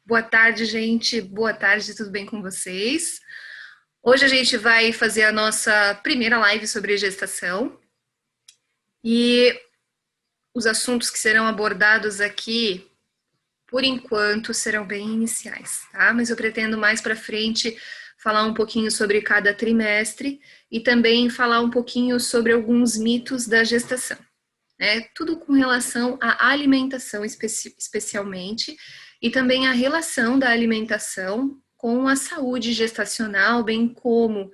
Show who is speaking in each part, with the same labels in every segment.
Speaker 1: Boa tarde, gente. Boa tarde, tudo bem com vocês? Hoje a gente vai fazer a nossa primeira live sobre gestação e os assuntos que serão abordados aqui, por enquanto, serão bem iniciais, tá? Mas eu pretendo mais para frente falar um pouquinho sobre cada trimestre e também falar um pouquinho sobre alguns mitos da gestação, né? Tudo com relação à alimentação especialmente e também a relação da alimentação com a saúde gestacional, bem como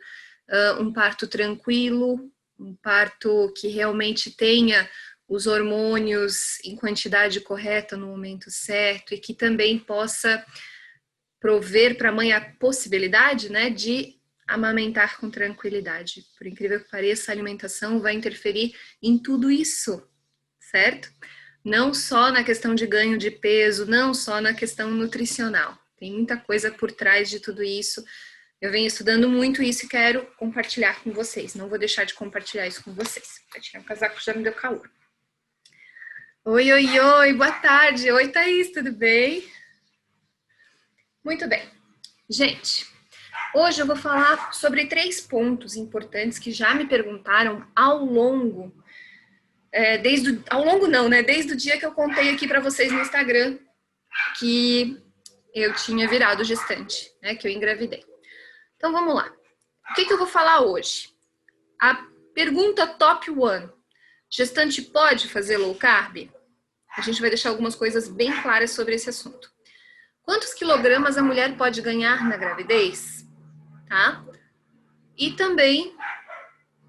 Speaker 1: um parto tranquilo, um parto que realmente tenha os hormônios em quantidade correta no momento certo e que também possa prover para a mãe a possibilidade, né, de amamentar com tranquilidade. Por incrível que pareça, a alimentação vai interferir em tudo isso, certo? Não só na questão de ganho de peso, não só na questão nutricional. Tem muita coisa por trás de tudo isso. Eu venho estudando muito isso e quero compartilhar com vocês. Não vou deixar de compartilhar isso com vocês. Vou tirar o casaco, já me deu calor. Oi, oi, oi, boa tarde. Oi, Thaís, tudo bem? Muito bem. Gente, hoje eu vou falar sobre 3 pontos importantes que já me perguntaram ao longo desde o dia que eu contei aqui para vocês no Instagram que eu tinha virado gestante, né, que eu engravidei. Então vamos lá. O que eu vou falar hoje? A pergunta top 1. Gestante pode fazer low carb? A gente vai deixar algumas coisas bem claras sobre esse assunto. Quantos quilogramas a mulher pode ganhar na gravidez? Tá? E também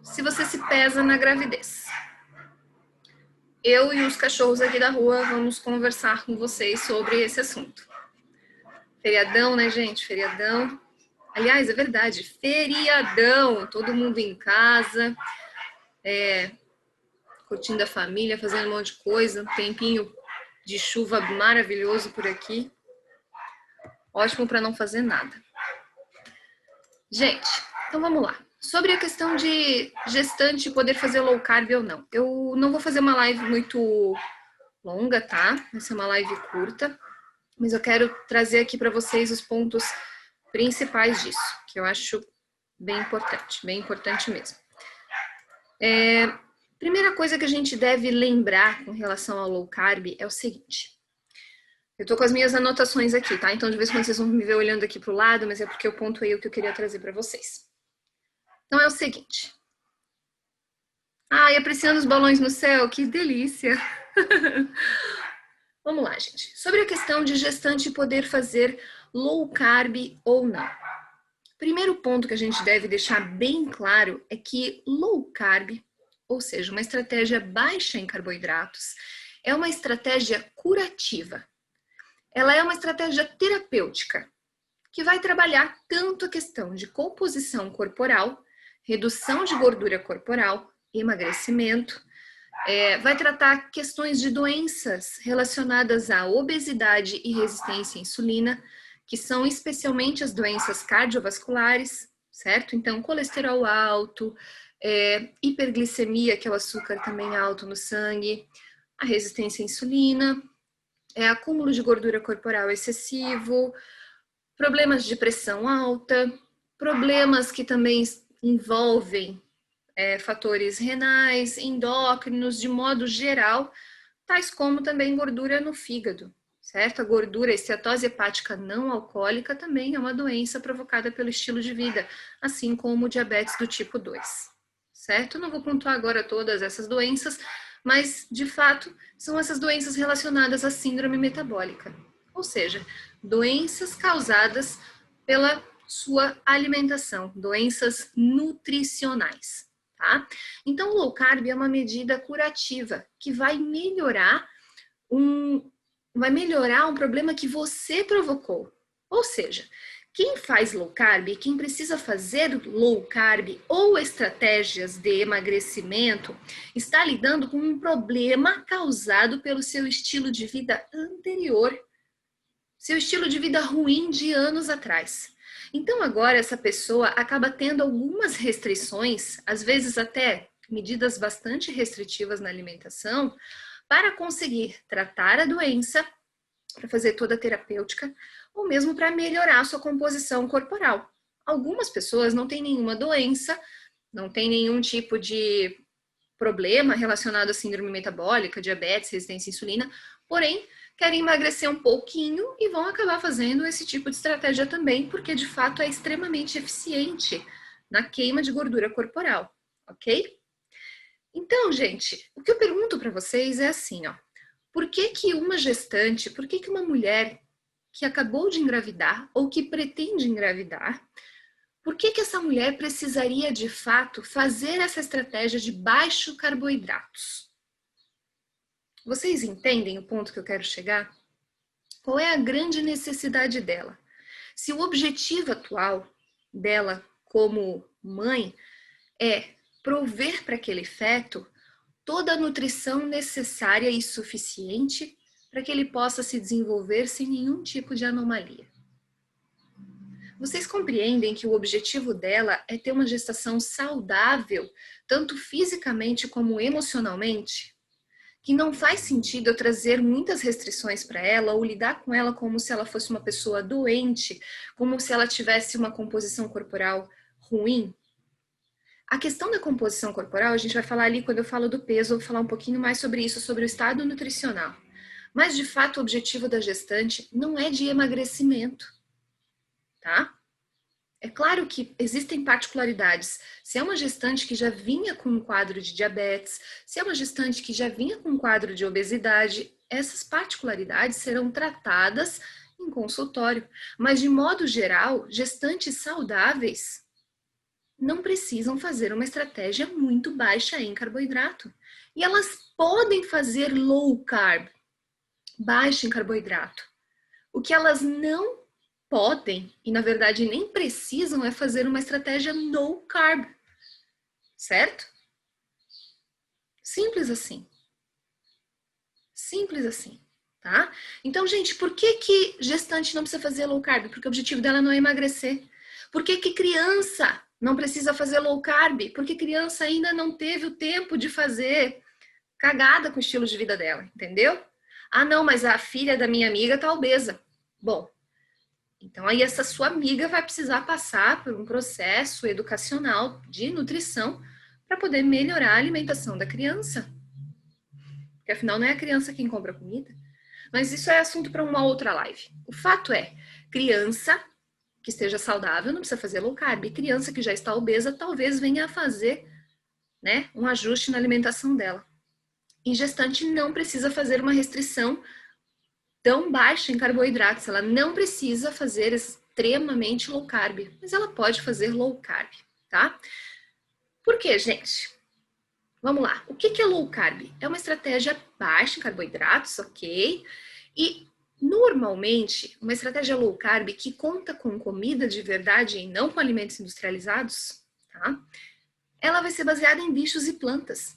Speaker 1: se você se pesa na gravidez. Eu e os cachorros aqui da rua vamos conversar com vocês sobre esse assunto. Feriadão, né, gente? Feriadão. Aliás, é verdade, feriadão. Todo mundo em casa, curtindo a família, fazendo um monte de coisa. Um tempinho de chuva maravilhoso por aqui. Ótimo para não fazer nada. Gente, então vamos lá. Sobre a questão de gestante poder fazer low carb ou não. Eu não vou fazer uma live muito longa, tá? Vai ser uma live curta, mas eu quero trazer aqui para vocês os pontos principais disso, que eu acho bem importante mesmo. Primeira coisa que a gente deve lembrar com relação ao low carb é o seguinte. Eu tô com as minhas anotações aqui, tá? Então de vez em quando vocês vão me ver olhando aqui pro lado, mas é porque eu pontuei o que eu queria trazer para vocês. Então é o seguinte. Ai, apreciando os balões no céu, que delícia! Vamos lá, gente. Sobre a questão de gestante poder fazer low carb ou não. Primeiro ponto que a gente deve deixar bem claro é que low carb, ou seja, uma estratégia baixa em carboidratos, é uma estratégia curativa. Ela é uma estratégia terapêutica, que vai trabalhar tanto a questão de composição corporal, redução de gordura corporal, emagrecimento, vai tratar questões de doenças relacionadas à obesidade e resistência à insulina, que são especialmente as doenças cardiovasculares, certo? Então, colesterol alto, hiperglicemia, que é o açúcar também alto no sangue, a resistência à insulina, acúmulo de gordura corporal excessivo, problemas de pressão alta, problemas que também envolvem fatores renais, endócrinos, de modo geral, tais como também gordura no fígado, certo? A gordura, a esteatose hepática não alcoólica também é uma doença provocada pelo estilo de vida, assim como o diabetes do tipo 2, certo? Não vou pontuar agora todas essas doenças, mas, de fato, são essas doenças relacionadas à síndrome metabólica, ou seja, doenças causadas pela sua alimentação, doenças nutricionais, tá? Então, o low carb é uma medida curativa que vai melhorar um problema que você provocou. Ou seja, quem faz low carb, quem precisa fazer low carb ou estratégias de emagrecimento, está lidando com um problema causado pelo seu estilo de vida anterior, seu estilo de vida ruim de anos atrás. Então agora essa pessoa acaba tendo algumas restrições, às vezes até medidas bastante restritivas na alimentação, para conseguir tratar a doença para fazer toda a terapêutica, ou mesmo para melhorar a sua composição corporal. Algumas pessoas não têm nenhuma doença, não têm nenhum tipo de problema relacionado à síndrome metabólica, diabetes, resistência à insulina, porém querem emagrecer um pouquinho e vão acabar fazendo esse tipo de estratégia também, porque de fato é extremamente eficiente na queima de gordura corporal, ok? Então, gente, o que eu pergunto para vocês é assim, ó, por que que uma gestante, por que que uma mulher que acabou de engravidar ou que pretende engravidar, por que que essa mulher precisaria de fato fazer essa estratégia de baixo carboidratos? Vocês entendem o ponto que eu quero chegar? Qual é a grande necessidade dela? Se o objetivo atual dela como mãe é prover para aquele feto toda a nutrição necessária e suficiente para que ele possa se desenvolver sem nenhum tipo de anomalia. Vocês compreendem que o objetivo dela é ter uma gestação saudável, tanto fisicamente como emocionalmente? Que não faz sentido eu trazer muitas restrições para ela ou lidar com ela como se ela fosse uma pessoa doente, como se ela tivesse uma composição corporal ruim? A questão da composição corporal, a gente vai falar ali quando eu falo do peso, eu vou falar um pouquinho mais sobre isso, sobre o estado nutricional. Mas, de fato, o objetivo da gestante não é de emagrecimento, tá? É claro que existem particularidades. Se é uma gestante que já vinha com um quadro de diabetes, se é uma gestante que já vinha com um quadro de obesidade, essas particularidades serão tratadas em consultório. Mas, de modo geral, gestantes saudáveis não precisam fazer uma estratégia muito baixa em carboidrato. E elas podem fazer low carb, baixo em carboidrato. O que elas não podem, e na verdade nem precisam, é fazer uma estratégia no carb, certo? Simples assim. Simples assim, tá? Então, gente, por que que gestante não precisa fazer low carb? Porque o objetivo dela não é emagrecer. Por que que criança não precisa fazer low carb? Porque criança ainda não teve o tempo de fazer cagada com o estilo de vida dela, entendeu? Ah, não, mas a filha da minha amiga tá obesa. Bom, então aí essa sua amiga vai precisar passar por um processo educacional de nutrição para poder melhorar a alimentação da criança. Porque afinal não é a criança quem compra comida. Mas isso é assunto para uma outra live. O fato é, criança que esteja saudável não precisa fazer low carb. E criança que já está obesa talvez venha a fazer, né, um ajuste na alimentação dela. E gestante não precisa fazer uma restrição tão baixa em carboidratos. Ela não precisa fazer extremamente low carb, mas ela pode fazer low carb, tá? Por quê, gente? Vamos lá. O que é low carb? É uma estratégia baixa em carboidratos, ok? E normalmente, uma estratégia low carb que conta com comida de verdade e não com alimentos industrializados, tá? Ela vai ser baseada em bichos e plantas,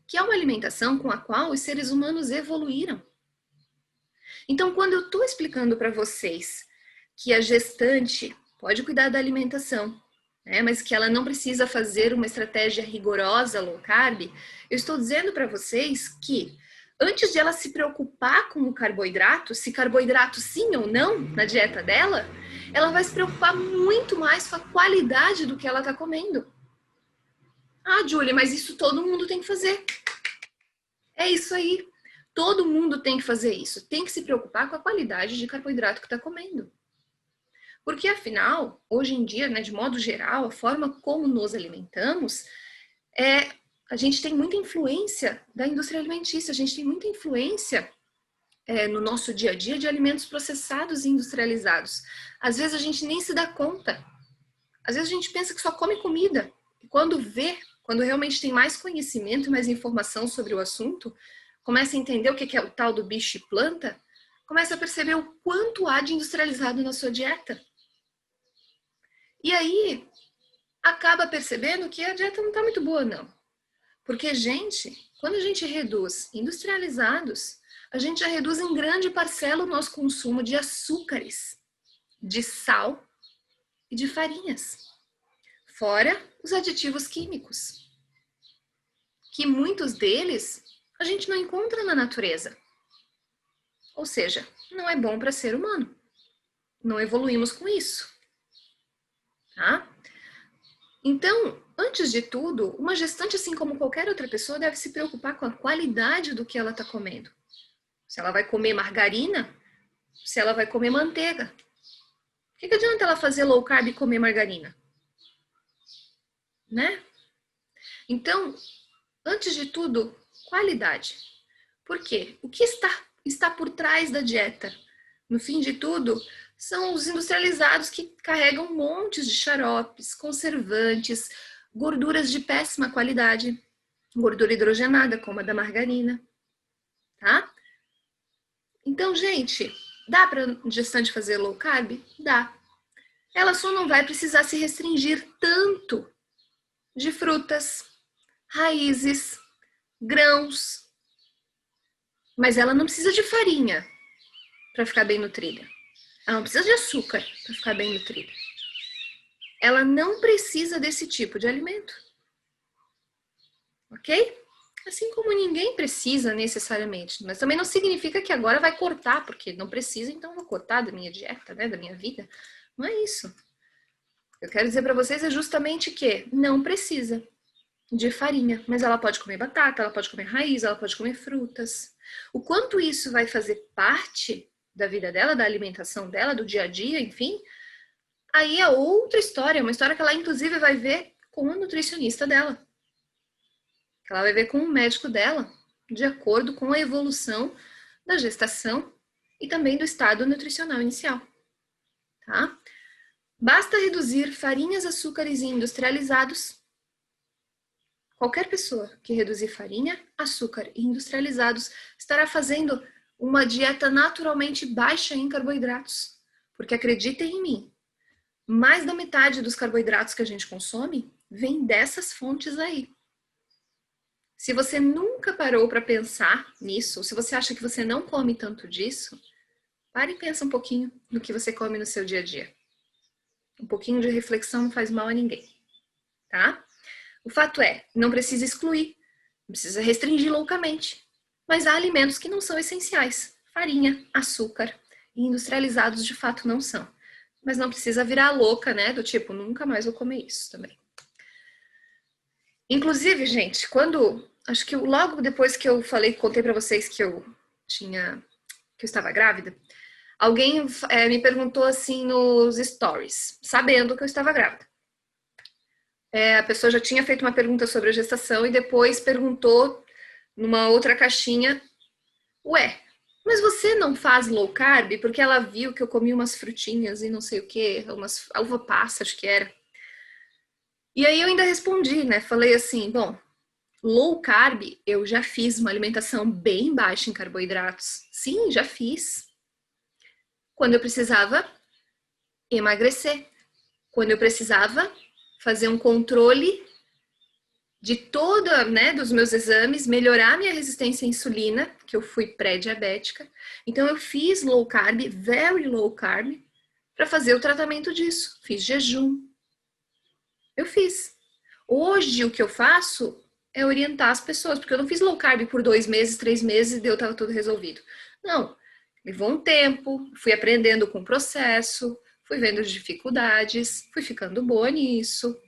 Speaker 1: que é uma alimentação com a qual os seres humanos evoluíram. Então, quando eu estou explicando para vocês que a gestante pode cuidar da alimentação, né, mas que ela não precisa fazer uma estratégia rigorosa low carb, eu estou dizendo para vocês que antes de ela se preocupar com o carboidrato, se carboidrato sim ou não na dieta dela, ela vai se preocupar muito mais com a qualidade do que ela está comendo. Ah, Júlia, mas isso todo mundo tem que fazer. É isso aí. Todo mundo tem que fazer isso. Tem que se preocupar com a qualidade de carboidrato que está comendo. Porque, afinal, hoje em dia, né, de modo geral, a forma como nos alimentamos, a gente tem muita influência da indústria alimentícia, a gente tem muita influência no nosso dia a dia de alimentos processados e industrializados. Às vezes a gente nem se dá conta. Às vezes a gente pensa que só come comida. E quando realmente tem mais conhecimento e mais informação sobre o assunto, começa a entender o que é o tal do bicho e planta, começa a perceber o quanto há de industrializado na sua dieta. E aí, acaba percebendo que a dieta não está muito boa, não. Porque, gente, quando a gente reduz industrializados, a gente já reduz em grande parcela o nosso consumo de açúcares, de sal e de farinhas. Fora os aditivos químicos, que muitos deles a gente não encontra na natureza. Ou seja, não é bom para ser humano. Não evoluímos com isso. Tá? Então, antes de tudo, uma gestante, assim como qualquer outra pessoa, deve se preocupar com a qualidade do que ela está comendo. Se ela vai comer margarina, se ela vai comer manteiga. O que adianta ela fazer low carb e comer margarina? Né? Então, antes de tudo, qualidade. Por quê? O que está por trás da dieta? No fim de tudo, são os industrializados que carregam montes de xaropes, conservantes, gorduras de péssima qualidade, gordura hidrogenada, como a da margarina, tá? Então, gente, dá para gestante fazer low carb? Dá. Ela só não vai precisar se restringir tanto de frutas, raízes, grãos, mas ela não precisa de farinha para ficar bem nutrida. Ela não precisa de açúcar para ficar bem nutrida. Ela não precisa desse tipo de alimento. Ok? Assim como ninguém precisa necessariamente. Mas também não significa que agora vai cortar, porque não precisa, então vou cortar da minha dieta, né, da minha vida. Não é isso. Eu quero dizer para vocês é justamente que não precisa de farinha, mas ela pode comer batata, ela pode comer raiz, ela pode comer frutas. O quanto isso vai fazer parte da vida dela, da alimentação dela, do dia a dia, enfim, aí é outra história, uma história que ela inclusive vai ver com a nutricionista dela. Que ela vai ver com o médico dela, de acordo com a evolução da gestação e também do estado nutricional inicial, tá? Basta reduzir farinhas, açúcares e industrializados. Qualquer pessoa que reduzir farinha, açúcar e industrializados estará fazendo uma dieta naturalmente baixa em carboidratos. Porque acreditem em mim, mais da metade dos carboidratos que a gente consome vem dessas fontes aí. Se você nunca parou para pensar nisso, ou se você acha que você não come tanto disso, pare e pensa um pouquinho no que você come no seu dia a dia. Um pouquinho de reflexão não faz mal a ninguém, tá? O fato é, não precisa excluir, não precisa restringir loucamente, mas há alimentos que não são essenciais. Farinha, açúcar e industrializados de fato não são. Mas não precisa virar louca, né? Do tipo, nunca mais vou comer isso também. Inclusive, gente, acho que logo depois que eu contei para vocês que eu estava grávida, alguém me perguntou assim nos stories, sabendo que eu estava grávida. A pessoa já tinha feito uma pergunta sobre a gestação e depois perguntou numa outra caixinha, ué, mas você não faz low carb? Porque ela viu que eu comi umas frutinhas e não sei o que, umas uva passa, acho que era. E aí eu ainda respondi, né? Falei assim, bom, low carb eu já fiz uma alimentação bem baixa em carboidratos. Sim, já fiz. Quando eu precisava emagrecer. Quando eu precisava fazer um controle de toda, né, dos meus exames, melhorar minha resistência à insulina, que eu fui pré-diabética. Então eu fiz low carb, very low carb, para fazer o tratamento disso. Fiz jejum. Eu fiz. Hoje o que eu faço é orientar as pessoas, porque eu não fiz low carb por 2 meses, 3 meses e estava tudo resolvido. Não, levou um tempo, fui aprendendo com o processo, fui vendo as dificuldades, fui ficando boa nisso,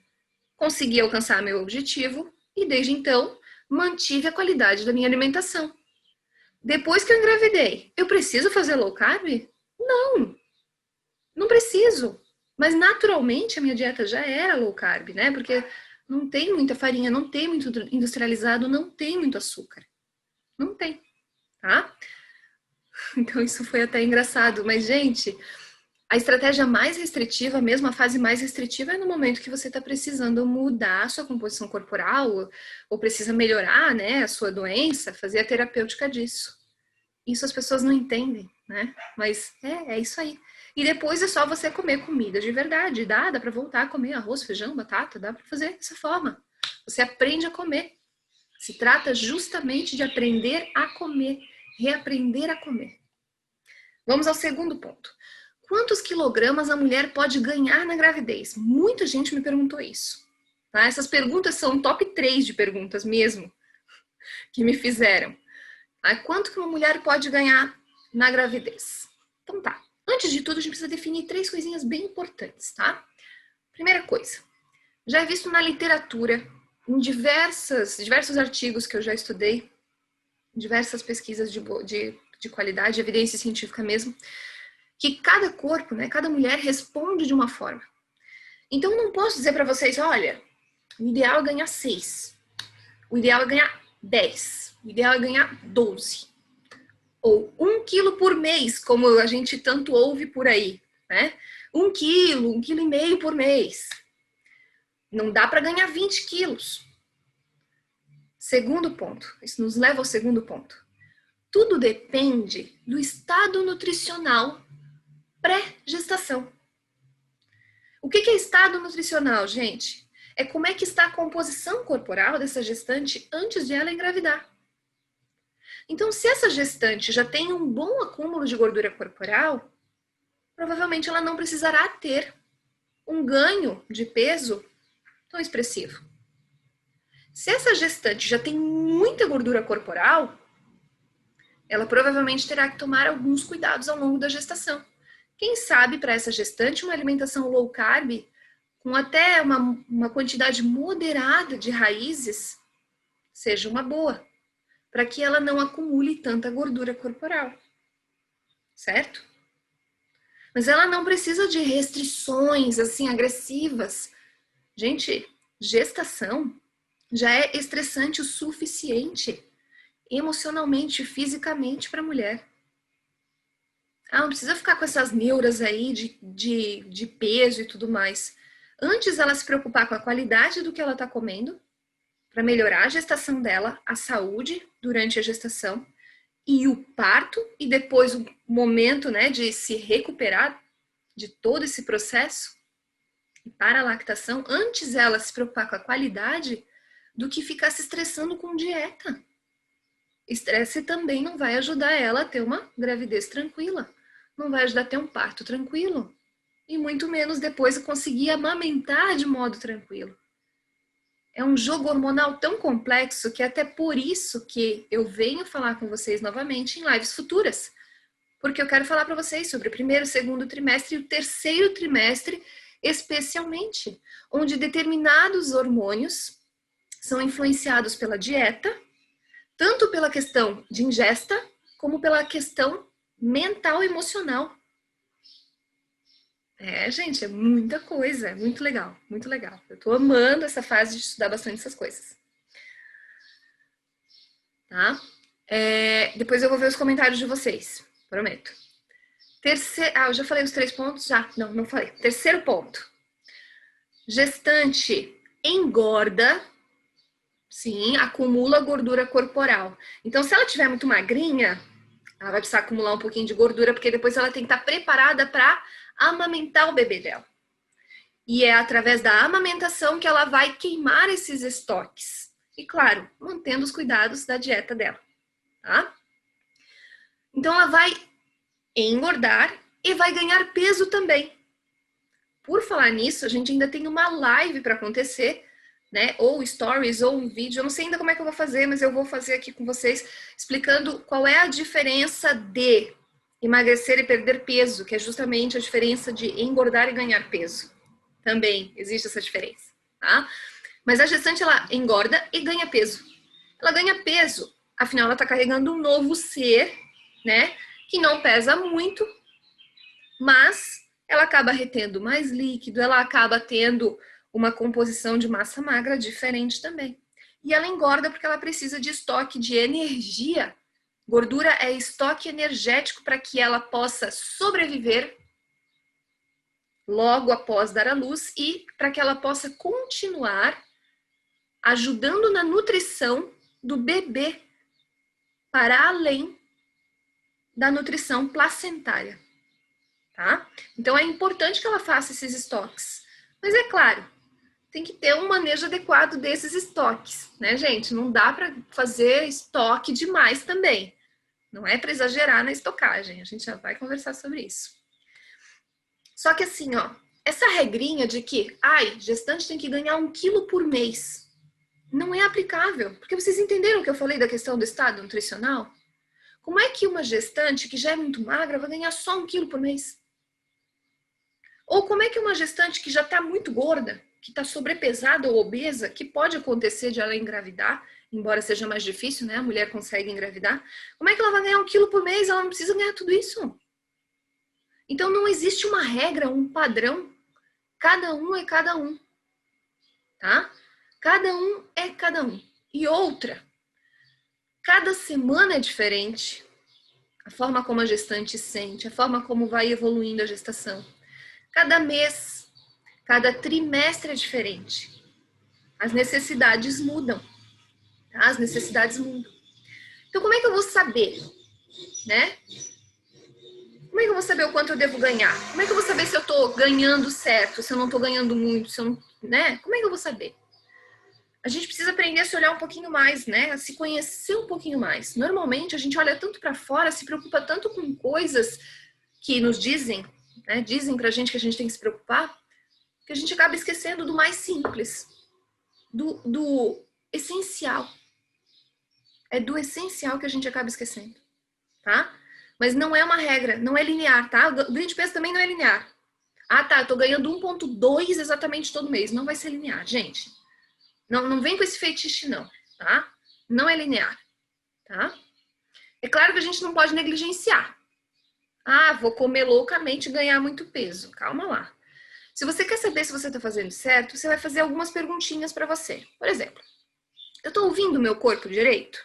Speaker 1: consegui alcançar meu objetivo e desde então mantive a qualidade da minha alimentação. Depois que eu engravidei, eu preciso fazer low carb? Não, não preciso. Mas naturalmente a minha dieta já era low carb, né? Porque não tem muita farinha, não tem muito industrializado, não tem muito açúcar. Não tem, tá? Então isso foi até engraçado. Mas, gente, a estratégia mais restritiva, mesmo a fase mais restritiva, é no momento que você está precisando mudar a sua composição corporal ou precisa melhorar, né, a sua doença, fazer a terapêutica disso. Isso as pessoas não entendem, né? Mas é isso aí. E depois é só você comer comida de verdade. Dá para voltar a comer arroz, feijão, batata, dá para fazer dessa forma. Você aprende a comer. Se trata justamente de aprender a comer, reaprender a comer. Vamos ao segundo ponto. Quantos quilogramas a mulher pode ganhar na gravidez? Muita gente me perguntou isso. Tá? Essas perguntas são top 3 de perguntas mesmo que me fizeram. Quanto que uma mulher pode ganhar na gravidez. Então tá, antes de tudo a gente precisa definir 3 coisinhas bem importantes, tá? Primeira coisa, já é visto na literatura, em diversos artigos que eu já estudei, diversas pesquisas de qualidade, evidência científica mesmo, que cada corpo, né, cada mulher responde de uma forma. Então, eu não posso dizer para vocês, olha, o ideal é ganhar 6, o ideal é ganhar 10, o ideal é ganhar 12, ou 1 quilo por mês, como a gente tanto ouve por aí, né? 1 quilo, 1,5 quilo por mês. Não dá para ganhar 20 quilos. Segundo ponto, isso nos leva ao segundo ponto. Tudo depende do estado nutricional pré-gestação. O que é estado nutricional, gente? É como é que está a composição corporal dessa gestante antes de ela engravidar. Então, se essa gestante já tem um bom acúmulo de gordura corporal, provavelmente ela não precisará ter um ganho de peso tão expressivo. Se essa gestante já tem muita gordura corporal, ela provavelmente terá que tomar alguns cuidados ao longo da gestação. Quem sabe para essa gestante uma alimentação low carb, com até uma quantidade moderada de raízes, seja uma boa, para que ela não acumule tanta gordura corporal, certo? Mas ela não precisa de restrições assim agressivas. Gente, gestação já é estressante o suficiente emocionalmente, fisicamente para a mulher. Não precisa ficar com essas neuras aí de peso e tudo mais. Antes ela se preocupar com a qualidade do que ela está comendo, para melhorar a gestação dela, a saúde durante a gestação, e o parto, e depois o momento, né, de se recuperar de todo esse processo, e para a lactação, antes ela se preocupar com a qualidade do que ficar se estressando com dieta. Estresse também não vai ajudar ela a ter uma gravidez tranquila, não vai ajudar a ter um parto tranquilo, e muito menos depois conseguir amamentar de modo tranquilo. É um jogo hormonal tão complexo que é até por isso que eu venho falar com vocês novamente em lives futuras, porque eu quero falar para vocês sobre o primeiro, segundo trimestre e o terceiro trimestre, especialmente, onde determinados hormônios são influenciados pela dieta, tanto pela questão de ingesta, como pela questão mental e emocional. Gente, é muita coisa, é muito legal, muito legal. Eu tô amando essa fase de estudar bastante essas coisas. Tá? Depois eu vou ver os comentários de vocês, prometo. Eu já falei os 3 pontos? Já? Não falei. Terceiro ponto. Gestante engorda, sim, acumula gordura corporal. Então, se ela tiver muito magrinha, ela vai precisar acumular um pouquinho de gordura, porque depois ela tem que estar preparada para amamentar o bebê dela. E é através da amamentação que ela vai queimar esses estoques. E claro, mantendo os cuidados da dieta dela, tá? Então ela vai engordar e vai ganhar peso também. Por falar nisso, a gente ainda tem uma live para acontecer, né? Ou stories, ou um vídeo. Eu não sei ainda como é que eu vou fazer, mas eu vou fazer aqui com vocês, explicando qual é a diferença de emagrecer e perder peso, que é justamente a diferença de engordar e ganhar peso. Também existe essa diferença, tá? Mas a gestante, ela engorda e ganha peso. Ela ganha peso, afinal ela está carregando um novo ser, né? Que não pesa muito, mas ela acaba retendo mais líquido, ela acaba tendo uma composição de massa magra diferente também. E ela engorda porque ela precisa de estoque de energia. Gordura é estoque energético para que ela possa sobreviver logo após dar à luz e para que ela possa continuar ajudando na nutrição do bebê para além da nutrição placentária, tá? Então é importante que ela faça esses estoques. Mas é claro, tem que ter um manejo adequado desses estoques, né, gente? Não dá para fazer estoque demais também. Não é para exagerar na estocagem, a gente já vai conversar sobre isso. Só que assim, ó, essa regrinha de que, gestante tem que ganhar 1 quilo por mês, não é aplicável. Porque vocês entenderam o que eu falei da questão do estado nutricional? Como é que uma gestante que já é muito magra vai ganhar só 1 quilo por mês? Ou como é que uma gestante que já está muito gorda, que está sobrepesada ou obesa, que pode acontecer de ela engravidar, embora seja mais difícil, né? A mulher consegue engravidar. Como é que ela vai ganhar 1 quilo por mês? Ela não precisa ganhar tudo isso. Então não existe uma regra, um padrão. Cada um é cada um, tá? Cada um é cada um. E outra, cada semana é diferente. A forma como a gestante sente, a forma como vai evoluindo a gestação. Cada mês, cada trimestre é diferente. As necessidades mudam, tá? As necessidades mudam. Então, como é que eu vou saber, né? Como é que eu vou saber o quanto eu devo ganhar? Como é que eu vou saber se eu tô ganhando certo, se eu não tô ganhando muito, se eu não, né? Como é que eu vou saber? A gente precisa aprender a se olhar um pouquinho mais, né? A se conhecer um pouquinho mais. Normalmente, a gente olha tanto para fora, se preocupa tanto com coisas que nos dizem, né? Dizem pra gente que a gente tem que se preocupar, que a gente acaba esquecendo do mais simples, do essencial. É do essencial que a gente acaba esquecendo, tá? Mas não é uma regra, não é linear, tá? O ganho de peso também não é linear. Ah, tá, eu tô ganhando 1,2 exatamente todo mês. Não vai ser linear, gente. Não vem com esse feitiço, não, tá? Não é linear, tá? É claro que a gente não pode negligenciar. Ah, vou comer loucamente e ganhar muito peso. Calma lá. Se você quer saber se você está fazendo certo, você vai fazer algumas perguntinhas para você. Por exemplo, eu estou ouvindo o meu corpo direito?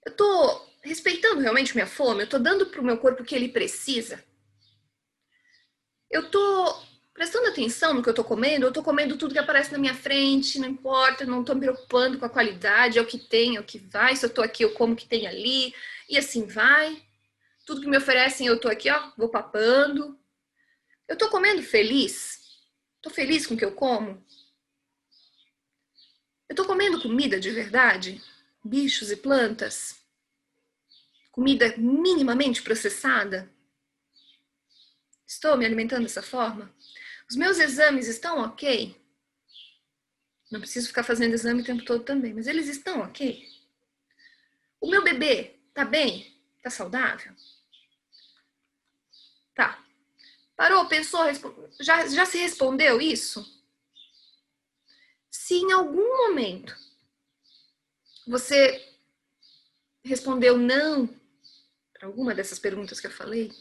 Speaker 1: Eu estou respeitando realmente minha fome? Eu estou dando para o meu corpo o que ele precisa? Eu estou prestando atenção no que eu estou comendo? Eu estou comendo tudo que aparece na minha frente, não importa, eu não estou me preocupando com a qualidade, é o que tem, é o que vai. Se eu estou aqui, eu como o que tem ali, e assim vai. Tudo que me oferecem, eu estou aqui, ó, vou papando. Eu estou comendo feliz? Estou feliz com o que eu como? Eu estou comendo comida de verdade? Bichos e plantas? Comida minimamente processada? Estou me alimentando dessa forma? Os meus exames estão ok? Não preciso ficar fazendo exame o tempo todo também, mas eles estão ok? O meu bebê tá bem? Tá saudável? Tá. Parou, pensou, já se respondeu isso? Se em algum momento você respondeu não para alguma dessas perguntas que eu falei,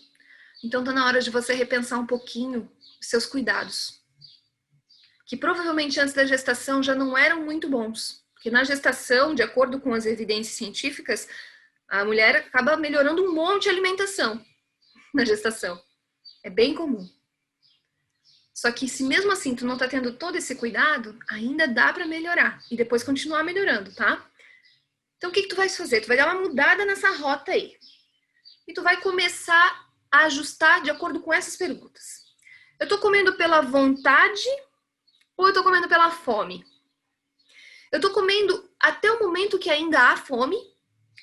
Speaker 1: então tá na hora de você repensar um pouquinho os seus cuidados. Que provavelmente antes da gestação já não eram muito bons. Porque na gestação, de acordo com as evidências científicas, a mulher acaba melhorando um monte de alimentação na gestação. É bem comum. Só que se mesmo assim tu não tá tendo todo esse cuidado, ainda dá para melhorar. E depois continuar melhorando, tá? Então o que tu vai fazer? Tu vai dar uma mudada nessa rota aí. E tu vai começar a ajustar de acordo com essas perguntas. Eu tô comendo pela vontade ou eu tô comendo pela fome? Eu tô comendo até o momento que ainda há fome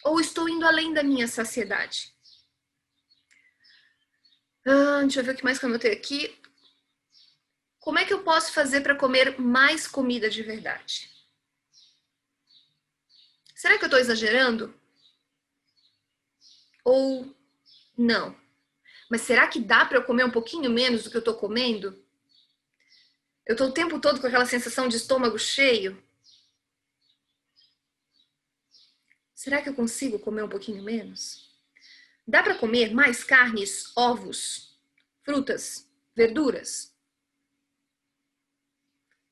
Speaker 1: ou estou indo além da minha saciedade? Deixa eu ver o que mais que eu anotei aqui. Como é que eu posso fazer para comer mais comida de verdade? Será que eu estou exagerando? Ou não? Mas será que dá para eu comer um pouquinho menos do que eu estou comendo? Eu estou o tempo todo com aquela sensação de estômago cheio? Será que eu consigo comer um pouquinho menos? Dá para comer mais carnes, ovos, frutas, verduras?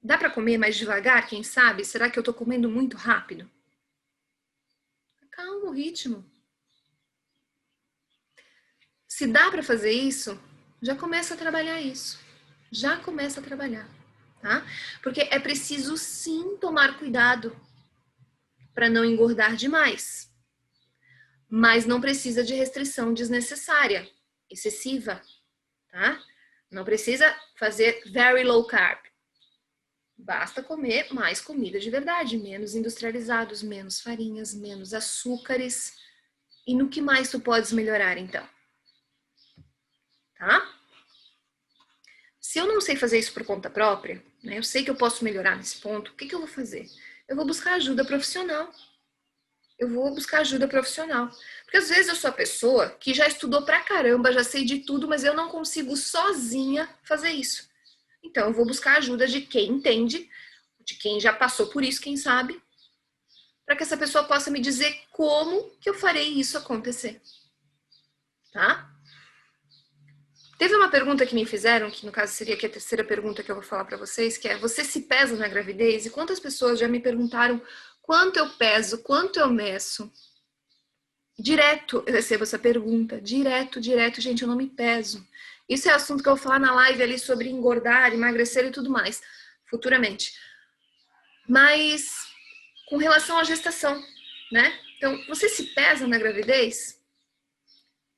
Speaker 1: Dá para comer mais devagar, quem sabe? Será que eu estou comendo muito rápido? Calma o ritmo. Se dá para fazer isso, já começa a trabalhar isso. Já começa a trabalhar, tá? Porque é preciso sim tomar cuidado para não engordar demais. Mas não precisa de restrição desnecessária, excessiva, tá? Não precisa fazer very low carb. Basta comer mais comida de verdade, menos industrializados, menos farinhas, menos açúcares. E no que mais tu podes melhorar, então? Tá? Se eu não sei fazer isso por conta própria, né, eu sei que eu posso melhorar nesse ponto, o que eu vou fazer? Eu vou buscar ajuda profissional. eu vou buscar ajuda profissional. Porque às vezes eu sou a pessoa que já estudou pra caramba, já sei de tudo, mas eu não consigo sozinha fazer isso. Então eu vou buscar ajuda de quem entende, de quem já passou por isso, quem sabe, para que essa pessoa possa me dizer como que eu farei isso acontecer. Tá? Teve uma pergunta que me fizeram, que no caso seria aqui a terceira pergunta que eu vou falar para vocês, que é: você se pesa na gravidez? E quantas pessoas já me perguntaram quanto eu peso, quanto eu meço? Direto eu recebo essa pergunta, direto, gente, eu não me peso. Isso é assunto que eu vou falar na live ali sobre engordar, emagrecer e tudo mais, futuramente. Mas com relação à gestação, né? Então, você se pesa na gravidez?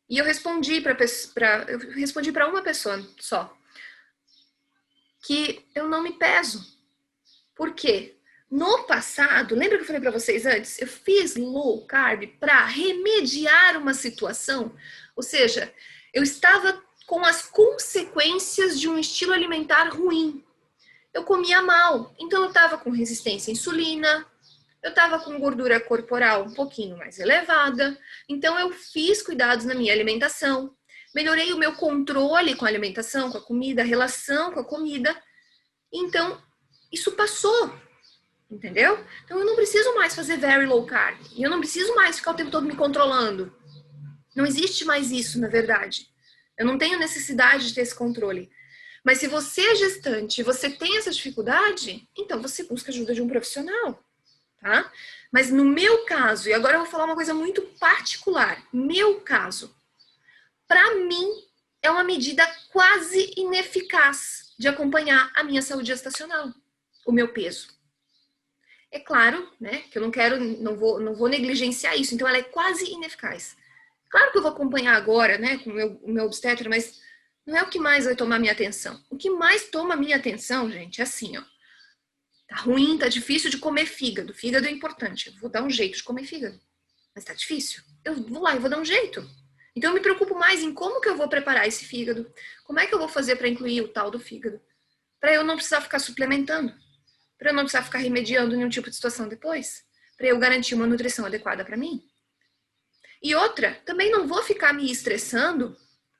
Speaker 1: E eu respondi para uma pessoa só, que eu não me peso. Por quê? No passado, lembra que eu falei para vocês antes? Eu fiz low carb para remediar uma situação, ou seja, eu estava com as consequências de um estilo alimentar ruim. Eu comia mal, então eu estava com resistência à insulina, eu estava com gordura corporal um pouquinho mais elevada, então eu fiz cuidados na minha alimentação, melhorei o meu controle com a alimentação, com a comida, a relação com a comida, então isso passou. Entendeu? Então eu não preciso mais fazer very low carb. E eu não preciso mais ficar o tempo todo me controlando. Não existe mais isso, na verdade. Eu não tenho necessidade de ter esse controle. Mas se você é gestante e você tem essa dificuldade, então você busca ajuda de um profissional, tá? Mas no meu caso, e agora eu vou falar uma coisa muito particular, meu caso, para mim é uma medida quase ineficaz de acompanhar a minha saúde gestacional, o meu peso. É claro, né, que eu não vou negligenciar isso, então ela é quase ineficaz. Claro que eu vou acompanhar agora, né, com o meu obstetra, mas não é o que mais vai tomar minha atenção. O que mais toma minha atenção, gente, é assim, ó. Tá ruim, tá difícil de comer fígado. Fígado é importante. Eu vou dar um jeito de comer fígado. Mas tá difícil. Eu vou lá e vou dar um jeito. Então eu me preocupo mais em como que eu vou preparar esse fígado. Como é que eu vou fazer para incluir o tal do fígado? Para eu não precisar ficar suplementando. Para eu não precisar ficar remediando nenhum tipo de situação depois. Para eu garantir uma nutrição adequada para mim. E outra, também não vou ficar me estressando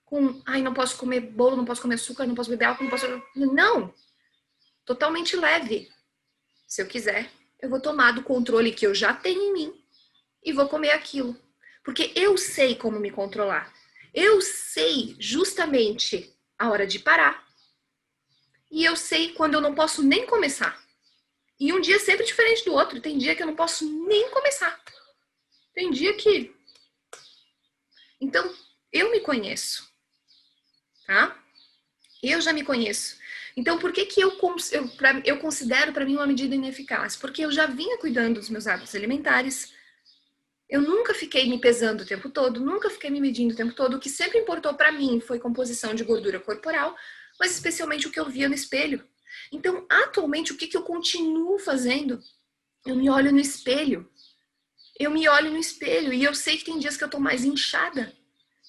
Speaker 1: com, ai, não posso comer bolo, não posso comer açúcar, não posso beber álcool, não posso... Não! Totalmente leve. Se eu quiser, eu vou tomar do controle que eu já tenho em mim e vou comer aquilo. Porque eu sei como me controlar. Eu sei justamente a hora de parar. E eu sei quando eu não posso nem começar. E um dia é sempre diferente do outro. Tem dia que eu não posso nem começar. Tem dia que... Então, eu me conheço. Tá? Eu já me conheço. Então, por que eu considero para mim uma medida ineficaz? Porque eu já vinha cuidando dos meus hábitos alimentares. Eu nunca fiquei me pesando o tempo todo, nunca fiquei me medindo o tempo todo. O que sempre importou para mim foi composição de gordura corporal, mas especialmente o que eu via no espelho. Então, atualmente, o que eu continuo fazendo? Eu me olho no espelho. Eu me olho no espelho e eu sei que tem dias que eu tô mais inchada.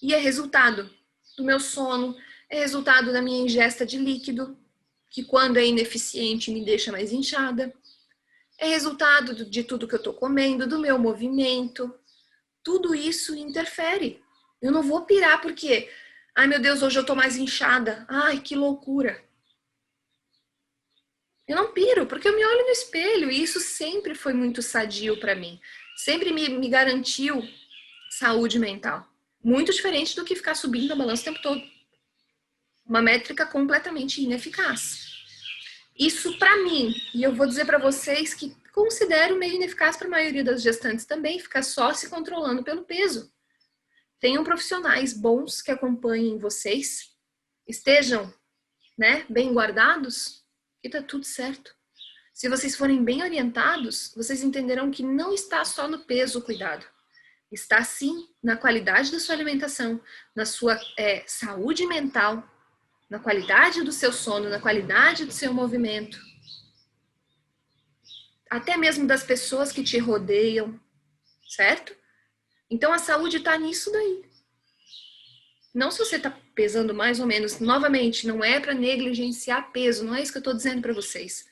Speaker 1: E é resultado do meu sono, é resultado da minha ingesta de líquido, que quando é ineficiente me deixa mais inchada. É resultado de tudo que eu tô comendo, do meu movimento. Tudo isso interfere. Eu não vou pirar porque, ai meu Deus, hoje eu tô mais inchada. Ai, que loucura. Eu não piro, porque eu me olho no espelho e isso sempre foi muito sadio para mim. Sempre me garantiu saúde mental. Muito diferente do que ficar subindo a balança o tempo todo. Uma métrica completamente ineficaz. Isso para mim, e eu vou dizer para vocês que considero meio ineficaz para a maioria das gestantes também, ficar só se controlando pelo peso. Tenham profissionais bons que acompanhem vocês, estejam, né, bem guardados, e tá tudo certo. Se vocês forem bem orientados, vocês entenderão que não está só no peso o cuidado. Está sim na qualidade da sua alimentação, na sua saúde mental, na qualidade do seu sono, na qualidade do seu movimento. Até mesmo das pessoas que te rodeiam, certo? Então a saúde está nisso daí. Não se você está pesando mais ou menos, novamente, não é para negligenciar peso, não é isso que eu estou dizendo para vocês.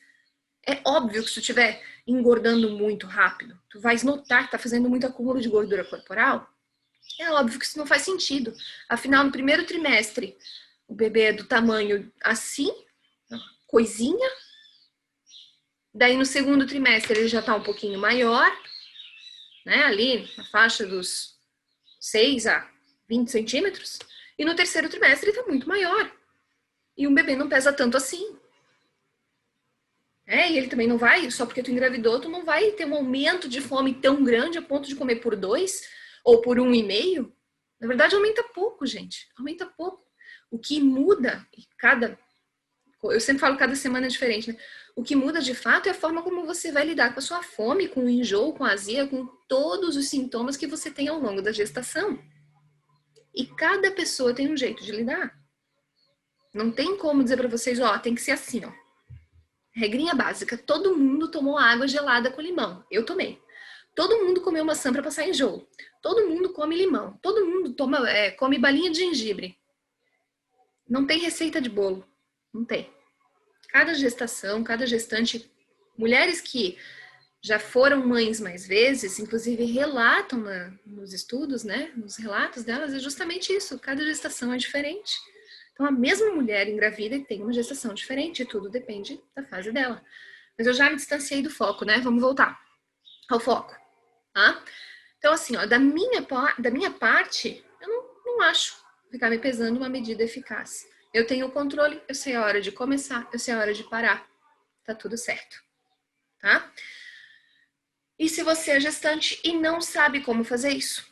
Speaker 1: É óbvio que se tu estiver engordando muito rápido, tu vais notar que tá fazendo muito acúmulo de gordura corporal. É óbvio que isso não faz sentido. Afinal, no primeiro trimestre, o bebê é do tamanho assim, coisinha. Daí no segundo trimestre ele já tá um pouquinho maior, né? Ali na faixa dos 6 a 20 centímetros. E no terceiro trimestre ele tá muito maior. E um bebê não pesa tanto assim. E ele também não vai, só porque tu engravidou, tu não vai ter um aumento de fome tão grande a ponto de comer por 2 ou por 1,5. Na verdade, aumenta pouco, gente. Aumenta pouco. O que muda, eu sempre falo cada semana é diferente, né? O que muda de fato é a forma como você vai lidar com a sua fome, com o enjoo, com a azia, com todos os sintomas que você tem ao longo da gestação. E cada pessoa tem um jeito de lidar. Não tem como dizer para vocês, ó, tem que ser assim, ó. Regrinha básica, todo mundo tomou água gelada com limão. Eu tomei. Todo mundo comeu maçã para passar enjoo. Todo mundo come limão. Todo mundo come balinha de gengibre. Não tem receita de bolo. Não tem. Cada gestação, cada gestante, mulheres que já foram mães mais vezes, inclusive relatam nos estudos, né? Nos relatos delas, é justamente isso. Cada gestação é diferente. Então, a mesma mulher engravida e tem uma gestação diferente, tudo depende da fase dela. Mas eu já me distanciei do foco, né? Vamos voltar ao foco, tá? Então, assim, ó, da minha parte, eu não acho ficar me pesando uma medida eficaz. Eu tenho o controle, eu sei a hora de começar, eu sei a hora de parar. Tá tudo certo, tá? E se você é gestante e não sabe como fazer isso?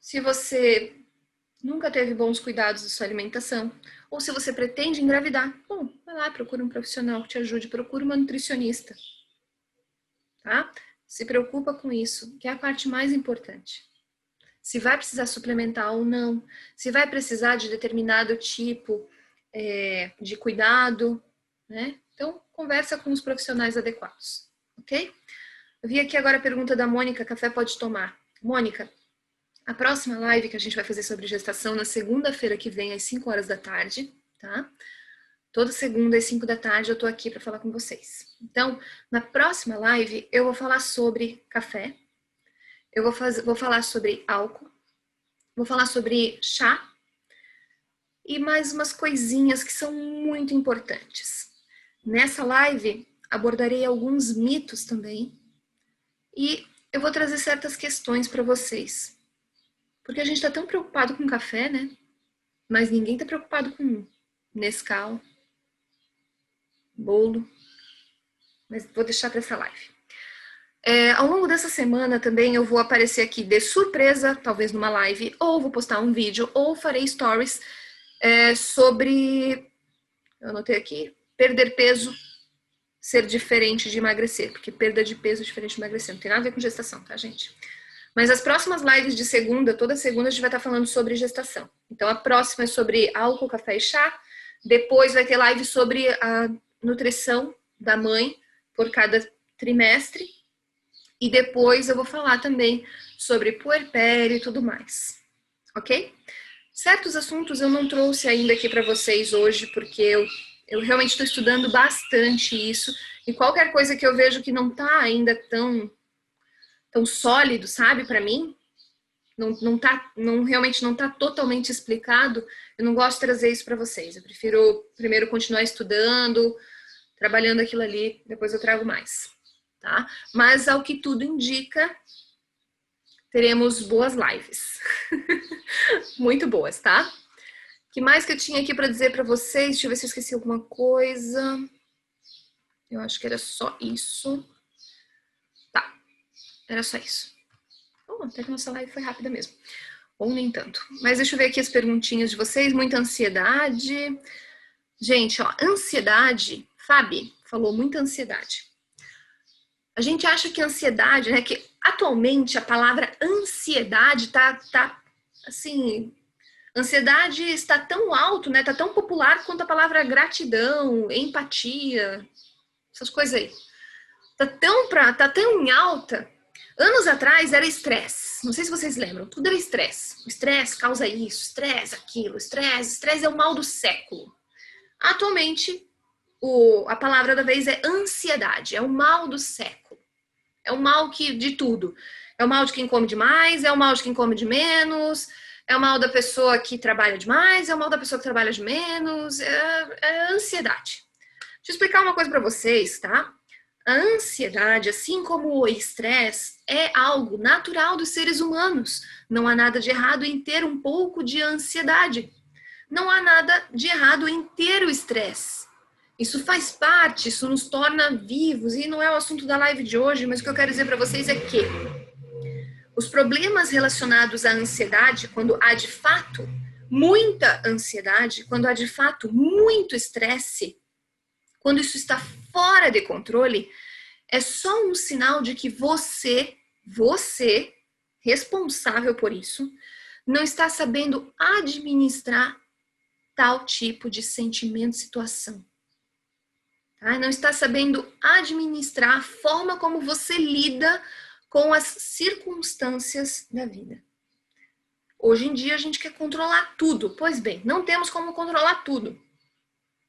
Speaker 1: Se você nunca teve bons cuidados da sua alimentação, ou se você pretende engravidar, bom, vai lá, procura um profissional que te ajude, procura uma nutricionista, tá? Se preocupa com isso, que é a parte mais importante. Se vai precisar suplementar ou não, se vai precisar de determinado tipo de cuidado, né? Então, conversa com os profissionais adequados, ok? Eu vi aqui agora a pergunta da Mônica, café pode tomar. Mônica, a próxima live que a gente vai fazer sobre gestação na segunda-feira que vem, às 5 horas da tarde, tá? Toda segunda às 5 da tarde eu tô aqui para falar com vocês. Então, na próxima live eu vou falar sobre café, eu vou falar sobre álcool, vou falar sobre chá e mais umas coisinhas que são muito importantes. Nessa live abordarei alguns mitos também e eu vou trazer certas questões para vocês. Porque a gente tá tão preocupado com café, né? Mas ninguém tá preocupado com Nescau, bolo. Mas vou deixar para essa live. Ao longo dessa semana também eu vou aparecer aqui de surpresa, talvez numa live, ou vou postar um vídeo, ou farei stories sobre, eu anotei aqui, perder peso, ser diferente de emagrecer. Porque perda de peso é diferente de emagrecer. Não tem nada a ver com gestação, tá, gente? Mas as próximas lives de segunda, toda segunda a gente vai estar falando sobre gestação. Então a próxima é sobre álcool, café e chá. Depois vai ter live sobre a nutrição da mãe por cada trimestre. E depois eu vou falar também sobre puerpério e tudo mais. Ok? Certos assuntos eu não trouxe ainda aqui para vocês hoje, porque eu realmente estou estudando bastante isso. E qualquer coisa que eu vejo que não está ainda tão sólido, sabe, para mim, realmente não tá totalmente explicado, eu não gosto de trazer isso para vocês. Eu prefiro primeiro continuar estudando, trabalhando aquilo ali, depois eu trago mais, tá? Mas ao que tudo indica, teremos boas lives. Muito boas, tá? O que mais que eu tinha aqui para dizer para vocês? Deixa eu ver se eu esqueci alguma coisa. Eu acho que era só isso. Tá, era só isso. Até que nossa live foi rápida mesmo. Ou nem tanto. Mas deixa eu ver aqui as perguntinhas de vocês. Muita ansiedade. Gente, ó, ansiedade. Fabi falou muita ansiedade. A gente acha que ansiedade, né? Que atualmente a palavra ansiedade tá assim. Ansiedade está tão alto, né? Tá tão popular quanto a palavra gratidão, empatia, essas coisas aí. Tá tão em alta. Anos atrás era estresse. Não sei se vocês lembram. Tudo era estresse. O estresse causa isso, estresse aquilo, estresse é o mal do século. Atualmente, a palavra da vez é ansiedade, é o mal do século. É o mal de tudo. É o mal de quem come demais, é o mal de quem come de menos, é o mal da pessoa que trabalha demais, é o mal da pessoa que trabalha de menos, é a ansiedade. Deixa eu explicar uma coisa para vocês, tá? A ansiedade, assim como o estresse, é algo natural dos seres humanos. Não há nada de errado em ter um pouco de ansiedade. Não há nada de errado em ter o estresse. Isso faz parte, isso nos torna vivos, e não é o assunto da live de hoje, mas o que eu quero dizer para vocês é que os problemas relacionados à ansiedade, quando há de fato muita ansiedade, quando há de fato muito estresse, quando isso está fora de controle, é só um sinal de que você, responsável por isso, não está sabendo administrar tal tipo de sentimento, situação. Tá? Não está sabendo administrar a forma como você lida com as circunstâncias da vida. Hoje em dia a gente quer controlar tudo. Pois bem, não temos como controlar tudo.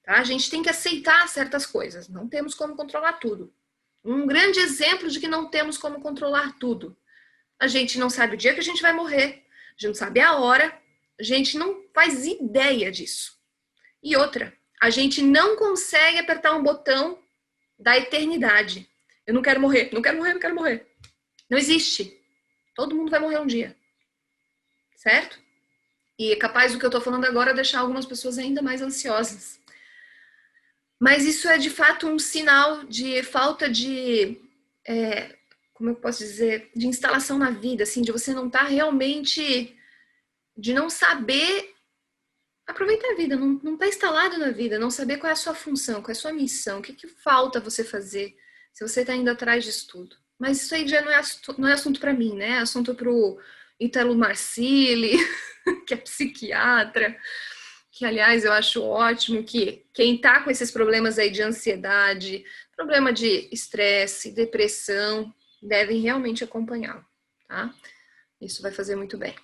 Speaker 1: Tá? A gente tem que aceitar certas coisas. Não temos como controlar tudo. Um grande exemplo de que não temos como controlar tudo. A gente não sabe o dia que a gente vai morrer. A gente não sabe a hora. A gente não faz ideia disso. E outra, a gente não consegue apertar um botão da eternidade. Eu não quero morrer, não quero morrer, não quero morrer. Não existe. Todo mundo vai morrer um dia. Certo? E é capaz do que eu tô falando agora deixar algumas pessoas ainda mais ansiosas. Mas isso é de fato um sinal de falta de, como eu posso dizer, de instalação na vida, assim, de você não estar realmente, de não saber aproveitar a vida, não tá instalado na vida, não saber qual é a sua função, qual é a sua missão, o que falta você fazer, se você está indo atrás disso tudo. Mas isso aí já não é assunto para mim, né? É assunto para o Ítalo Marcilli, que é psiquiatra, que, aliás, eu acho ótimo que quem está com esses problemas aí de ansiedade, problema de estresse, depressão, devem realmente acompanhá-lo, tá? Isso vai fazer muito bem.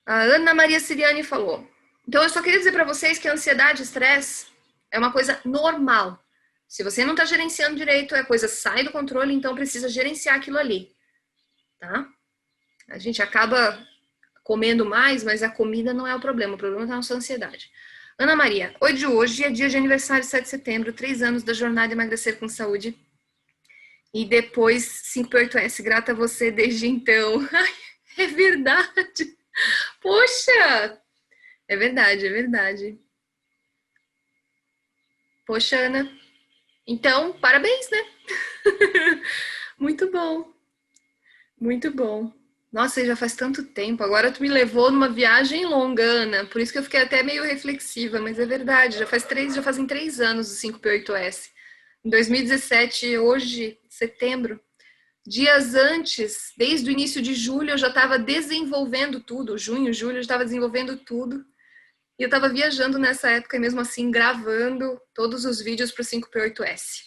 Speaker 1: A Ana Maria Siriani falou: então eu só queria dizer para vocês que a ansiedade e estresse é uma coisa normal. Se você não está gerenciando direito, a coisa sai do controle, então precisa gerenciar aquilo ali, tá? A gente acaba comendo mais, mas a comida não é o problema está na sua ansiedade. Ana Maria, hoje é dia de aniversário, 7 de setembro, 3 anos da jornada Emagrecer com Saúde. E depois 5P8S, grata a você desde então. Ai, é verdade. Poxa, é verdade, é verdade. Poxa, Ana. Então, parabéns, né? Muito bom. Muito bom. Nossa, já faz tanto tempo. Agora tu me levou numa viagem longa, Ana. Por isso que eu fiquei até meio reflexiva, mas é verdade. Já fazem 3 anos o 5P8S. Em 2017, hoje, setembro, dias antes, desde o início de julho, eu já estava desenvolvendo tudo. Junho, julho, eu estava desenvolvendo tudo. E eu estava viajando nessa época e mesmo assim gravando todos os vídeos para o 5P8S.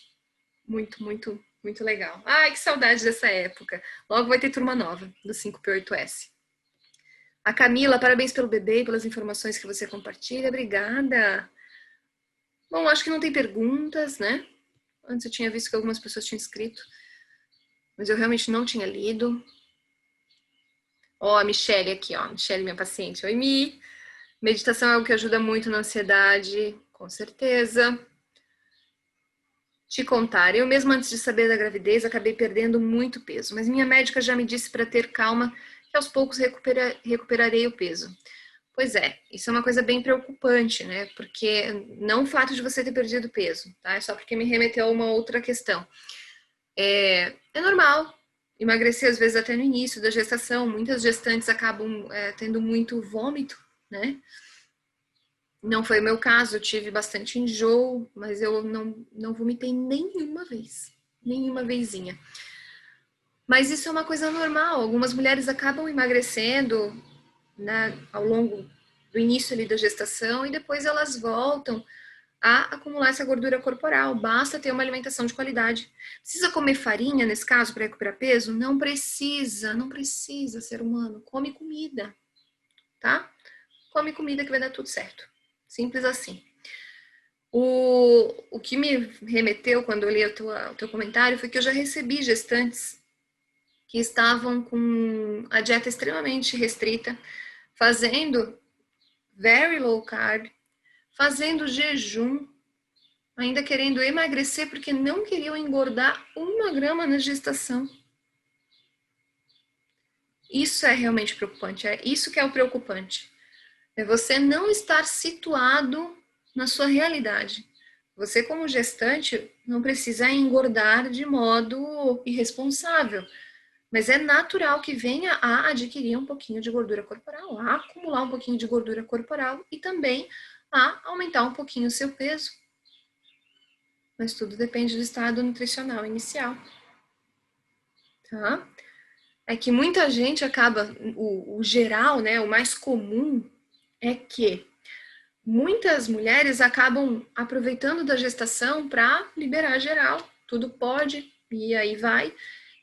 Speaker 1: Muito, muito, muito legal. Ai, que saudade dessa época. Logo vai ter turma nova do 5P8S. A Camila, parabéns pelo bebê e pelas informações que você compartilha. Obrigada. Bom, acho que não tem perguntas, né? Antes eu tinha visto que algumas pessoas tinham escrito, mas eu realmente não tinha lido. Ó, a Michelle aqui, ó. Michelle, minha paciente. Oi, Mi. Meditação é algo que ajuda muito na ansiedade, com certeza. Te contar, eu mesmo antes de saber da gravidez acabei perdendo muito peso, mas minha médica já me disse para ter calma que aos poucos recuperarei o peso. Pois é, isso é uma coisa bem preocupante, né? Porque não o fato de você ter perdido peso, tá? É só porque me remeteu a uma outra questão. É normal emagrecer, às vezes, até no início da gestação. Muitas gestantes acabam tendo muito vômito, né? Não foi o meu caso, eu tive bastante enjoo, mas eu não vomitei nenhuma vez. Nenhuma vezinha. Mas isso é uma coisa normal. Algumas mulheres acabam emagrecendo, né, ao longo do início ali da gestação e depois elas voltam a acumular essa gordura corporal. Basta ter uma alimentação de qualidade. Precisa comer farinha, nesse caso, para recuperar peso? Não precisa, não precisa, ser humano. Come comida, tá? Come comida que vai dar tudo certo. Simples assim. O que me remeteu quando eu li o teu comentário foi que eu já recebi gestantes que estavam com a dieta extremamente restrita, fazendo very low carb, fazendo jejum, ainda querendo emagrecer porque não queriam engordar 1 grama na gestação. Isso é realmente preocupante, é isso que é o preocupante. É você não estar situado na sua realidade. Você, como gestante, não precisa engordar de modo irresponsável, mas é natural que venha a adquirir um pouquinho de gordura corporal, a acumular um pouquinho de gordura corporal e também a aumentar um pouquinho o seu peso. Mas tudo depende do estado nutricional inicial. Tá? É que muita gente acaba, o geral, né, o mais comum é que muitas mulheres acabam aproveitando da gestação para liberar geral, tudo pode, e aí vai,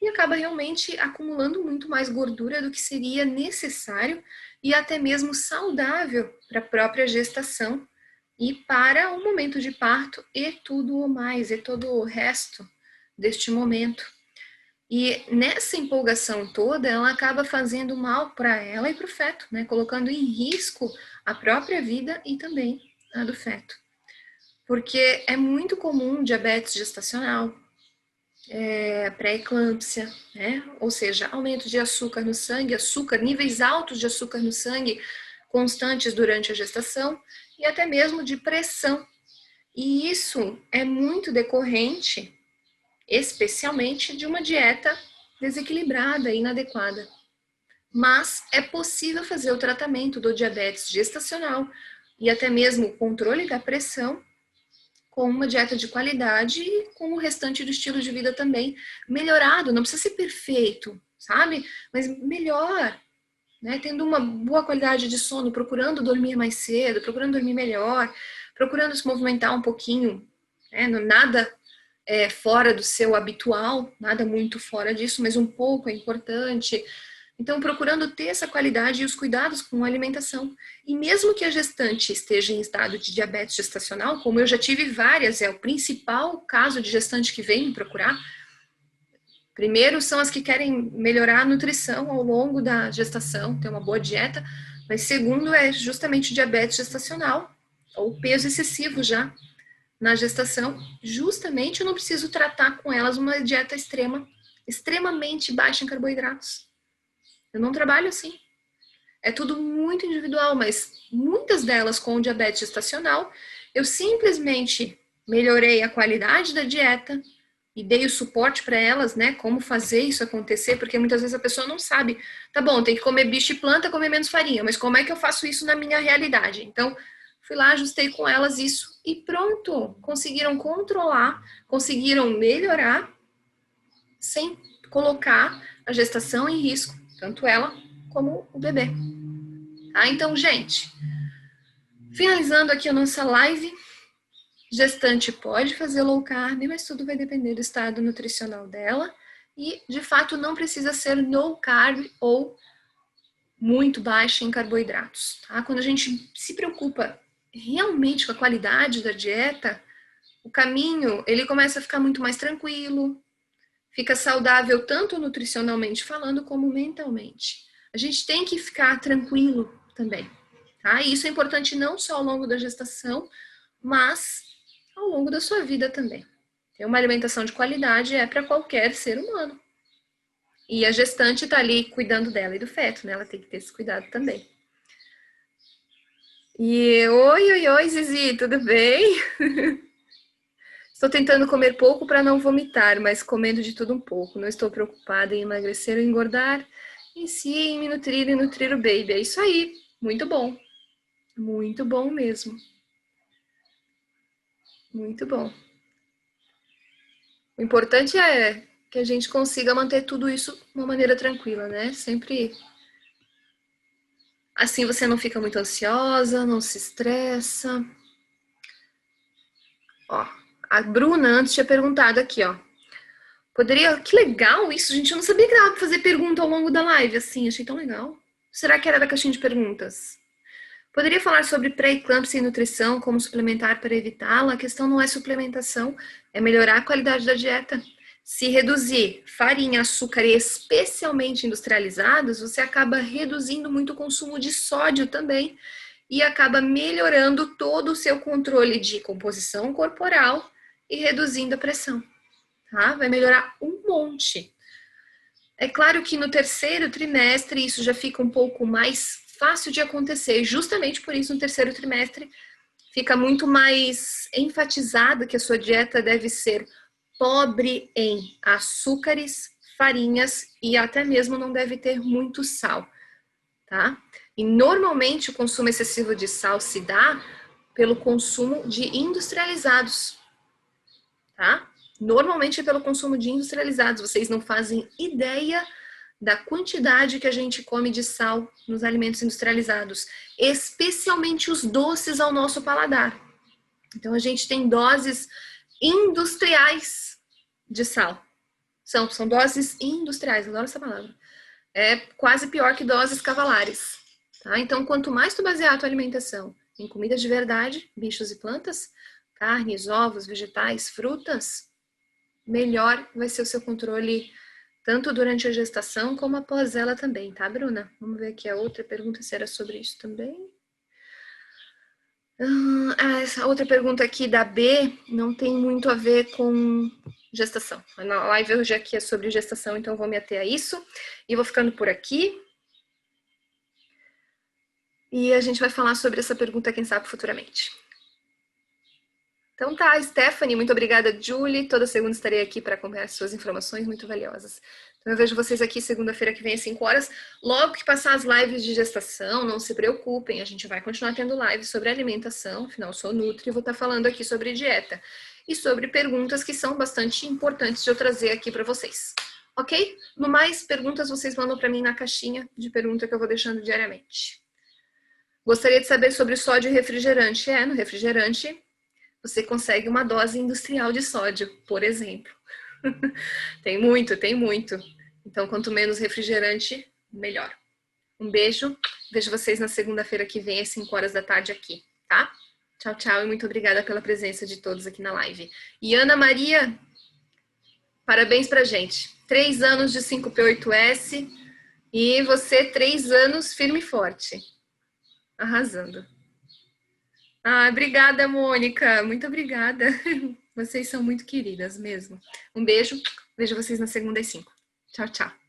Speaker 1: e acaba realmente acumulando muito mais gordura do que seria necessário e até mesmo saudável para a própria gestação e para o momento de parto e tudo o mais, e todo o resto deste momento. E nessa empolgação toda, ela acaba fazendo mal para ela e para o feto, né? Colocando em risco a própria vida e também a do feto. Porque é muito comum diabetes gestacional, pré-eclâmpsia, né? Ou seja, aumento de açúcar no sangue, níveis altos de açúcar no sangue constantes durante a gestação e até mesmo de pressão. E isso é muito decorrente, especialmente de uma dieta desequilibrada e inadequada. Mas é possível fazer o tratamento do diabetes gestacional e até mesmo o controle da pressão com uma dieta de qualidade e com o restante do estilo de vida também melhorado. Não precisa ser perfeito, sabe? Mas melhor, né? Tendo uma boa qualidade de sono, procurando dormir mais cedo, procurando dormir melhor, procurando se movimentar um pouquinho, né? Nada fora do seu habitual, nada muito fora disso, mas um pouco é importante. Então, procurando ter essa qualidade e os cuidados com a alimentação. E mesmo que a gestante esteja em estado de diabetes gestacional, como eu já tive várias, é o principal caso de gestante que vem me procurar. Primeiro são as que querem melhorar a nutrição ao longo da gestação, ter uma boa dieta, mas segundo é justamente o diabetes gestacional, ou peso excessivo já na gestação. Justamente eu não preciso tratar com elas uma dieta extremamente baixa em carboidratos. Eu não trabalho assim. É tudo muito individual, mas muitas delas com diabetes gestacional, eu simplesmente melhorei a qualidade da dieta e dei o suporte para elas, né, como fazer isso acontecer, porque muitas vezes a pessoa não sabe. Tá bom, tem que comer bicho e planta, comer menos farinha, mas como é que eu faço isso na minha realidade? Então, fui lá, ajustei com elas isso e pronto, conseguiram controlar, conseguiram melhorar sem colocar a gestação em risco, tanto ela como o bebê. Tá? Então, gente, finalizando aqui a nossa live, gestante pode fazer low carb, mas tudo vai depender do estado nutricional dela e, de fato, não precisa ser no carb ou muito baixa em carboidratos. Tá? Quando a gente se preocupa realmente com a qualidade da dieta, o caminho ele começa a ficar muito mais tranquilo, fica saudável tanto nutricionalmente falando como mentalmente. A gente tem que ficar tranquilo também, tá? E isso é importante não só ao longo da gestação, mas ao longo da sua vida também. Ter uma alimentação de qualidade é para qualquer ser humano. E a gestante está ali cuidando dela e do feto, né? Ela tem que ter esse cuidado também. E oi, Zizi, tudo bem? Estou tentando comer pouco para não vomitar, mas comendo de tudo um pouco. Não estou preocupada em emagrecer ou engordar, em si, em me nutrir e nutrir o baby. É isso aí. Muito bom. Muito bom mesmo. Muito bom. O importante é que a gente consiga manter tudo isso de uma maneira tranquila, né? Sempre assim você não fica muito ansiosa, não se estressa. Ó, a Bruna antes tinha perguntado aqui, ó. Poderia. Que legal isso, gente. Eu não sabia que dava pra fazer pergunta ao longo da live, assim. Achei tão legal. Será que era da caixinha de perguntas? Poderia falar sobre pré-eclâmpsia e nutrição, como suplementar para evitá-la? A questão não é suplementação, é melhorar a qualidade da dieta. Se reduzir farinha, açúcar, especialmente industrializados, você acaba reduzindo muito o consumo de sódio também e acaba melhorando todo o seu controle de composição corporal e reduzindo a pressão, tá? Vai melhorar um monte. É claro que no terceiro trimestre isso já fica um pouco mais fácil de acontecer, justamente por isso no terceiro trimestre fica muito mais enfatizado que a sua dieta deve ser pobre em açúcares, farinhas e até mesmo não deve ter muito sal, tá? E normalmente o consumo excessivo de sal se dá pelo consumo de industrializados, tá? Normalmente é pelo consumo de industrializados. Vocês não fazem ideia da quantidade que a gente come de sal nos alimentos industrializados, especialmente os doces ao nosso paladar. Então a gente tem doses industriais de sal. São doses industriais, adoro essa palavra. É quase pior que doses cavalares. Tá? Então, quanto mais tu basear a tua alimentação em comida de verdade, bichos e plantas, carnes, ovos, vegetais, frutas, melhor vai ser o seu controle tanto durante a gestação como após ela também, tá, Bruna? Vamos ver aqui a outra pergunta, se era sobre isso também. Essa outra pergunta aqui da B não tem muito a ver com gestação. Na live hoje aqui é sobre gestação, então vou me ater a isso. E vou ficando por aqui. E a gente vai falar sobre essa pergunta, quem sabe, futuramente. Então tá, Stephanie, muito obrigada, Julie. Toda segunda estarei aqui para acompanhar suas informações muito valiosas. Então eu vejo vocês aqui segunda-feira que vem às 5 horas. Logo que passar as lives de gestação, não se preocupem, a gente vai continuar tendo lives sobre alimentação, afinal eu sou Nutri e vou estar falando aqui sobre dieta e sobre perguntas que são bastante importantes de eu trazer aqui para vocês. Ok? No mais, perguntas vocês mandam para mim na caixinha de pergunta que eu vou deixando diariamente. Gostaria de saber sobre sódio e refrigerante. No refrigerante você consegue uma dose industrial de sódio, por exemplo. Tem muito, tem muito. Então, quanto menos refrigerante, melhor. Um beijo. Vejo vocês na segunda-feira que vem, às 5 horas da tarde aqui, tá? Tchau, tchau e muito obrigada pela presença de todos aqui na live. E Ana Maria, parabéns pra gente. 3 anos de 5P8S e você 3 anos firme e forte. Arrasando. Obrigada, Mônica. Muito obrigada. Vocês são muito queridas mesmo. Um beijo. Vejo vocês na segunda às 5. Tchau, tchau.